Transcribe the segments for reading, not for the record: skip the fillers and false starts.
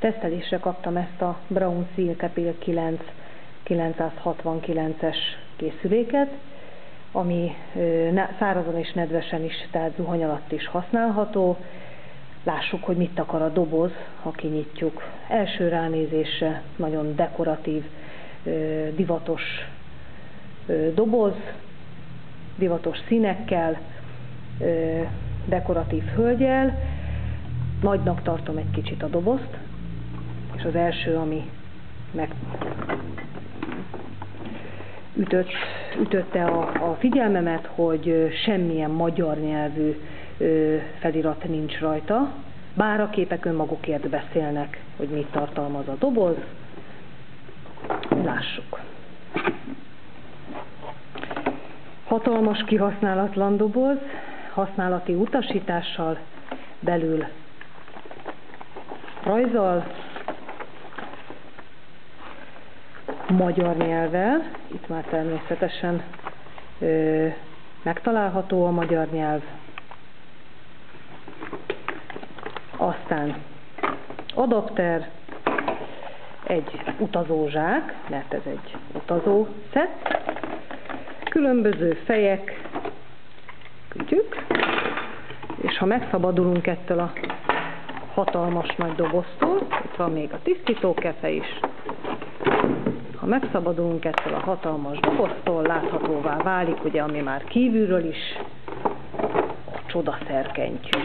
Tesztelésre kaptam ezt a Braun Silkepil 969-es készüléket, ami szárazon és nedvesen is, tehát zuhany alatt is használható. Lássuk, hogy mit akar a doboz, ha kinyitjuk. Első ránézésre nagyon dekoratív, divatos doboz, divatos színekkel, dekoratív hölgyel. Nagynak tartom egy kicsit a dobozt, és az első, ami ütötte a figyelmemet, hogy semmilyen magyar nyelvű felirat nincs rajta, bár a képek önmagukért beszélnek, hogy mit tartalmaz a doboz. Lássuk. Hatalmas kihasználatlan doboz, használati utasítással, belül rajzzal, magyar nyelvvel, itt már természetesen megtalálható a magyar nyelv. Aztán adapter, egy utazózsák, mert ez egy utazó szett, különböző fejek, kütyük, és ha megszabadulunk ettől a hatalmas nagy doboztól, itt van még a tisztítókefe is, ha megszabadulunk ettől a hatalmas doboztól, láthatóvá válik, ugye, ami már kívülről is, a csodaszerkentyű.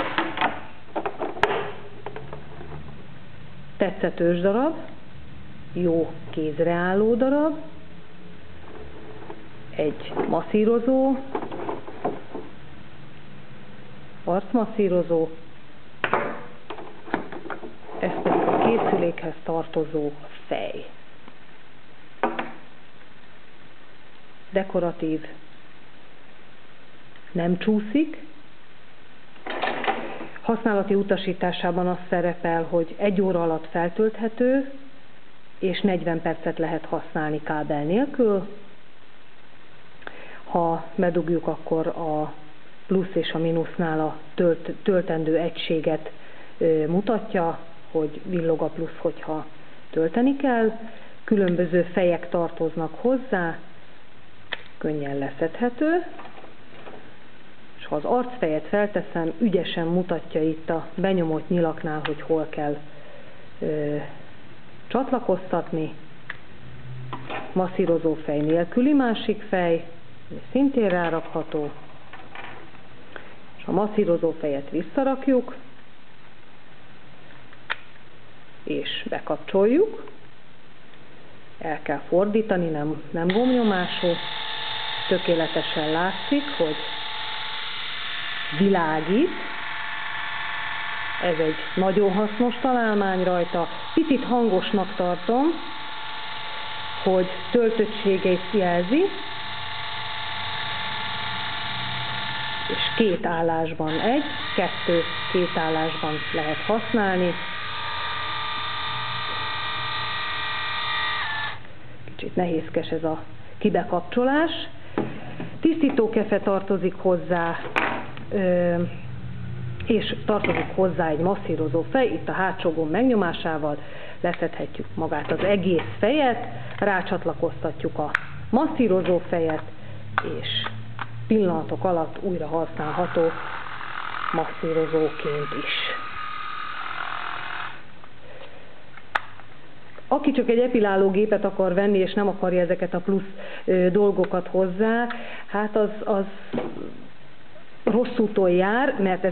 Tetszetős darab, jó kézre álló darab, egy masszírozó, arcmasszírozó, ez pedig a készülékhez tartozó fej. Dekoratív, nem csúszik. Használati utasításában az szerepel, hogy 1 óra alatt feltölthető, és 40 percet lehet használni kábel nélkül. Ha bedugjuk, akkor a plusz és a mínusznál a töltendő egységet mutatja, hogy villog a plusz, hogyha tölteni kell. Különböző fejek tartoznak hozzá, könnyen leszedhető, és ha az arcfejet felteszem, ügyesen mutatja itt a benyomott nyilaknál, hogy hol kell csatlakoztatni. Masszírozó fej nélküli másik fej, szintén rárakható, és a masszírozó fejet visszarakjuk, és bekapcsoljuk. El kell fordítani, nem gombnyomású. Tökéletesen látszik, hogy világít. Ez egy nagyon hasznos találmány rajta. Picit hangosnak tartom, hogy töltöttségeit jelzi, és 2 állásban két állásban lehet használni. Kicsit nehézkes ez a kibekapcsolás. Tisztítókefe tartozik hozzá, és tartozik hozzá egy masszírozó fej, itt a hátsó gomb megnyomásával leszedhetjük magát az egész fejet, rácsatlakoztatjuk a masszírozó fejet, és pillanatok alatt újra használható masszírozóként is. Aki csak egy epiláló gépet akar venni, és nem akarja ezeket a plusz dolgokat hozzá, hát az rossz úton jár, mert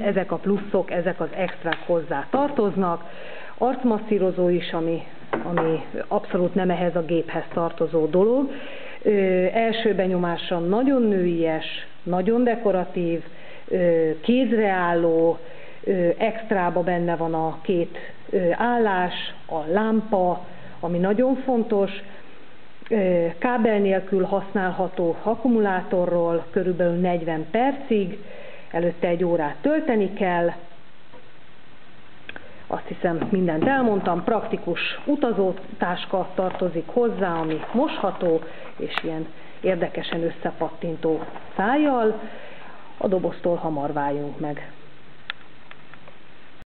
ezek a pluszok, ezek az extrák hozzá tartoznak. Arcmasszírozó is, ami abszolút nem ehhez a géphez tartozó dolog. Első benyomásra nagyon nőies, nagyon dekoratív, kézreálló, extrába benne van a 2 állás, a lámpa, ami nagyon fontos, kábel nélkül használható akkumulátorról körülbelül 40 percig, előtte 1 órát tölteni kell. Azt hiszem, mindent elmondtam, praktikus utazótáska tartozik hozzá, ami mosható, és ilyen érdekesen összepattintó szájjal. A doboztól hamar váljunk meg.